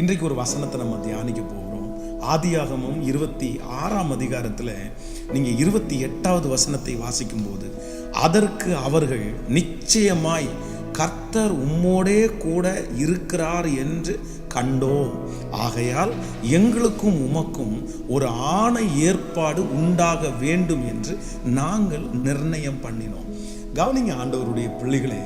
இன்றைக்கு ஒரு வசனத்தை நம்ம தியானிக்க போகிறோம். ஆதியாகமம் 26ஆம் அதிகாரத்தில் நீங்கள் 28வது வசனத்தை வாசிக்கும் போது, அதற்கு அவர்கள், நிச்சயமாய் கர்த்தர் உம்மோடே கூட இருக்கிறார் என்று கண்டோம், ஆகையால் எங்களுக்கும் உமக்கும் ஒரு ஆணை ஏற்பாடு உண்டாக வேண்டும் என்று நாங்கள் நிர்ணயம் பண்ணினோம். கவனிங்க ஆண்டவருடைய பிள்ளைகளே,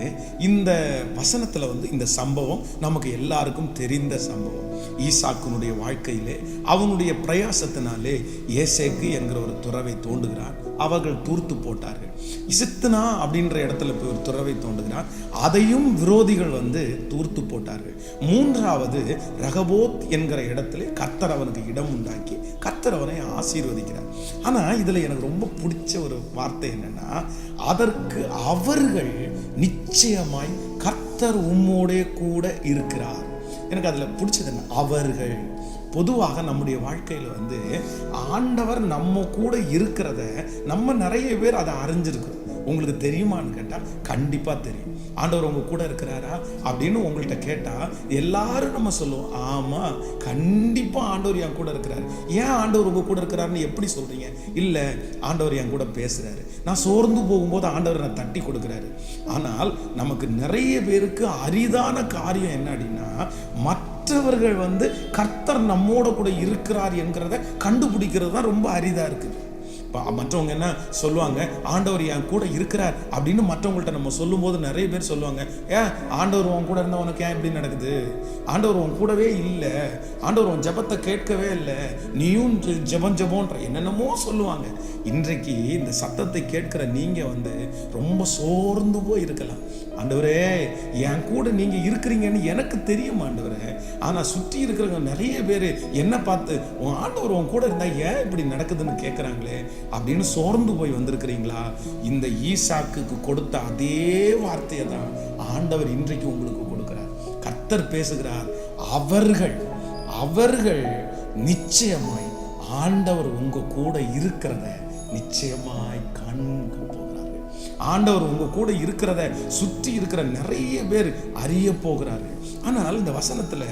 இந்த வசனத்தில் இந்த சம்பவம் நமக்கு எல்லாருக்கும் தெரிந்த சம்பவம். ஈசாக்கினுடைய வாழ்க்கையிலே அவனுடைய பிரயாசத்தினாலே ஏசேக்கு என்கிற ஒரு துறவை தோண்டுகிறான். அவர்கள் தூர்த்து போட்டார்கள். இசித்னா அப்படின்ற இடத்துல போய் ஒரு துறவை தோண்டுகிறான். அதையும் விரோதிகள் தூர்த்து போட்டார்கள். மூன்றாவது ரகபோத் என்கிற இடத்துல கர்த்தர் அவனுக்கு இடம் உண்டாக்கி கர்த்தர் அவனை ஆசீர்வதிக்கிறார். ஆனா இதுல எனக்கு ரொம்ப பிடிச்ச ஒரு வார்த்தை என்னன்னா, அதற்கு அவர்கள், நிச்சயமாய் கர்த்தர் உம்மோடே கூட இருக்கிறார். எனக்கு அதுல பிடிச்சது என்ன, அவர்கள். பொதுவாக நம்முடைய வாழ்க்கையில் ஆண்டவர் நம்ம கூட இருக்கிறத நம்ம நிறைய பேர் அதை அறிஞ்சிருக்கிறோம். உங்களுக்கு தெரியுமான்னு கேட்டால் கண்டிப்பாக தெரியும். ஆண்டவர் உங்க கூட இருக்கிறாரா அப்படின்னு உங்கள்கிட்ட கேட்டால் எல்லாரும் நம்ம சொல்லுவோம், ஆமாம் கண்டிப்பாக ஆண்டவர் என் கூட இருக்கிறாரு. ஏன் ஆண்டவர் உங்க கூட இருக்கிறாருன்னு எப்படி சொல்றீங்க? இல்லை, ஆண்டவர் என் கூட பேசுறாரு. நான் சோர்ந்து போகும்போது ஆண்டவர் நான் தட்டி கொடுக்குறாரு. ஆனால் நமக்கு நிறைய பேருக்கு அரிதான காரியம் என்ன அப்படின்னா, மற்றவர்கள் கர்த்தர் நம்மோட கூட இருக்கிறார் என்கிறத கண்டுபிடிக்கிறது தான் ரொம்ப அரிதா இருக்குது. மற்றவங்க என்ன சொல்லுவாங்க, ஆண்டவர் என் கூட இருக்கிறார் அப்படின்னு மற்றவங்கள்ட்ட நம்ம சொல்லும் போது நிறைய பேர் சொல்லுவாங்க, ஏன் ஆண்டவர் உன் கூட இருந்தால் உனக்கு ஏன் இப்படி நடக்குது? ஆண்டவர் உன் கூடவே இல்லை, ஆண்டவர் உன் ஜபத்தை கேட்கவே இல்லை, நீயும் ஜபோன்ற என்னென்னமோ சொல்லுவாங்க. இன்றைக்கு இந்த சத்தத்தை கேட்கிற நீங்க ரொம்ப சோர்ந்து போய் இருக்கலாம். ஆண்டவரே என் கூட நீங்க இருக்கிறீங்கன்னு எனக்கு தெரியும் ஆண்டவரே, ஆனா சுற்றி இருக்கிறவங்க நிறைய பேர் என்ன பார்த்து, உன் ஆண்டவர் உன் கூட இருந்தா ஏன் இப்படி நடக்குதுன்னு கேட்கிறாங்களே அப்படின்னு சோர்ந்து போய் வந்திருக்கிறீங்களா? இந்த ஈசாக்குக்கு கொடுத்த அதே வார்த்தையை தான் ஆண்டவர் இன்றைக்கு உங்களுக்கு கொடுக்கிறார். கர்த்தர் பேசுகிறார், அவர்கள் நிச்சயமாய் ஆண்டவர் உங்க கூட இருக்கிறத நிச்சயமாய் காண்க போகிறார்கள். ஆண்டவர் உங்க கூட இருக்கிறத சுற்றி இருக்கிற நிறைய பேர் அறிய போகிறார்கள். ஆனால் இந்த வசனத்துல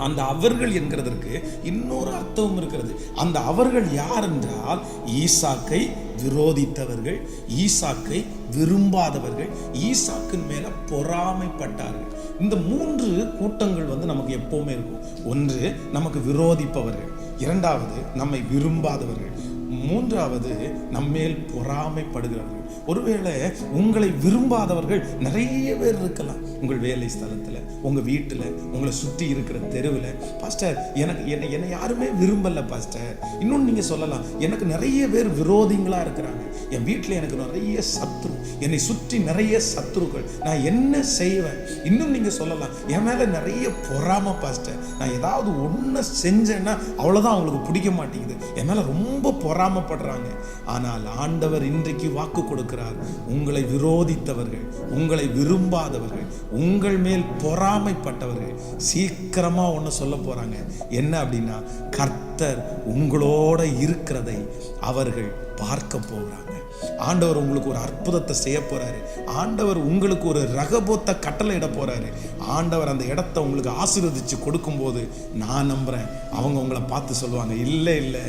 அந்த அவர்கள் என்கிறதற்கு இன்னொரு அர்த்தம் இருக்கிறது. அந்த அவர்கள் யார் என்றால், ஈசாக்கை விரோதித்தவர்கள், ஈசாக்கை விரும்பாதவர்கள், ஈசாக்கின் மேல பொறாமைப்பட்டார்கள். இந்த மூன்று கூட்டங்கள் நமக்கு எப்பவுமே இருக்கும். ஒன்று நமக்கு விரோதிப்பவர்கள், இரண்டாவது நம்மை விரும்பாதவர்கள், மூன்றாவது நம்மேல் பொறாமைப்படுகிறவர்கள். ஒருவேளை உங்களை விரும்பாதவர்கள் நிறைய பேர் இருக்கலாம். உங்கள் வேலை ஸ்தலத்தில், உங்கள் வீட்டில், உங்களை சுற்றி இருக்கிற தெருவில், பாஸ்டர் என்னை யாருமே விரும்பலை பாஸ்டர். இன்னொன்று நீங்கள் சொல்லலாம், எனக்கு நிறைய பேர் விரோதிங்களாக இருக்கிறாங்க, என் வீட்டில் எனக்கு நிறைய சத்ரு, என்னை சுற்றி நிறைய சத்ருக்கள், நான் என்ன செய்வேன்? இன்னும் நீங்கள் சொல்லலாம், என் மேலே நிறைய பொறாமை பாஸ்டர், நான் ஏதாவது ஒன்று செஞ்சேன்னா அவ்வளோதான் அவங்களுக்கு பிடிக்க மாட்டேங்குது, என் மேலே ரொம்ப பொறாமைப்படுறாங்க. ஆனால் ஆண்டவர் இன்றைக்கு வாக்கு கொடுக்கிறார், உங்களை விரோதித்தவர்கள், உங்களை விரும்பாதவர்கள், உங்கள் மேல் பொறாமைப்பட்டவர்கள் சீக்கிரமா ஒன்று சொல்ல போறாங்க. என்ன அப்படின்னா, கர்த்தர் உங்களோட இருக்கிறதை அவர்கள் பார்க்க போகிறாங்க. ஆண்டவர் உங்களுக்கு ஒரு அற்புதத்தை செய்ய போறாரு. ஆண்டவர் உங்களுக்கு ஒரு ரகபோத்தை கட்டளை இட போறாரு. ஆண்டவர் அந்த இடத்தை உங்களுக்கு ஆசீர்வதிச்சு கொடுக்கும்போது நான் நம்புறேன், அவங்க உங்களை பார்த்து சொல்லுவாங்க, இல்லை இல்லை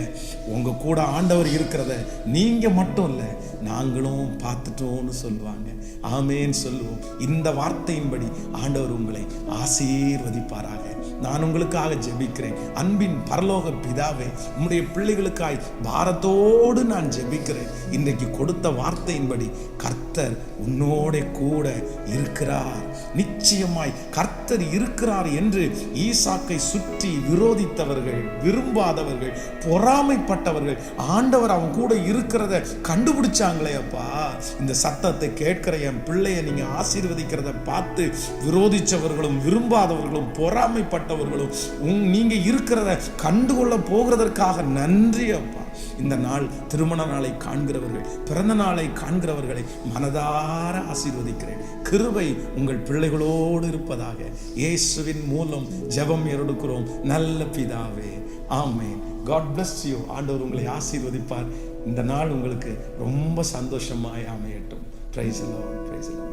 உங்க கூட ஆண்டவர் இருக்கிறத நீங்க மட்டும் இல்லை நாங்களும் பார்த்துட்டோம்னு சொல்லுவாங்க. ஆமேன்னு சொல்லுவோம். இந்த வார்த்தையின்படி ஆண்டவர் உங்களை ஆசீர்வதிப்பாராக. நான் உங்களுக்காக ஜெபிக்கிறேன். அன்பின் பரலோக பிதாவே, உம்முடைய பிள்ளைகளுக்காய் பாரத்தோடு நான் ஜெபிக்கிறேன். இன்றைக்கு கொடுத்த வார்த்தையின்படி கர்த்தர் உன்னோட கூட இருக்கிறார். நிச்சயமாய் கர்த்தர் இருக்கிறார் என்று ஈசாக்கை சுற்றி விரோதித்தவர்கள், விரும்பாதவர்கள், பொறாமைப்பட்டவர்கள் ஆண்டவர் அவன் கூட இருக்கிறத கண்டுபிடிச்சாங்களே அப்பா. இந்த சத்தத்தை கேட்கிற என் பிள்ளைய நீங்க ஆசீர்வதிக்கிறத பார்த்து விரோதிச்சவர்களும், விரும்பாதவர்களும், பொறாமைப்பட்டவர்களும் நீங்க இருக்கிறத கண்டுகொள்ள போகிறதற்காக நன்றி அப்பா. இந்த நாள் திருமண நாளை காண்கிறவர்கள், பிறந்த நாளை காண்கிறவர்களை மனதார ஆசீர்வதிக்கிறேன். கிருபை உங்கள் பிள்ளைகளோடு இருப்பதாக இயேசுவின் மூலம் ஜெபம் எடுக்கிறோம் நல்ல பிதாவே, ஆமென். God bless you. ஆண்டவர் உங்களை ஆசீர்வதிப்பார். இந்த நாள் உங்களுக்கு ரொம்ப சந்தோஷமாய் அமையட்டும். Praise the Lord. Praise the Lord.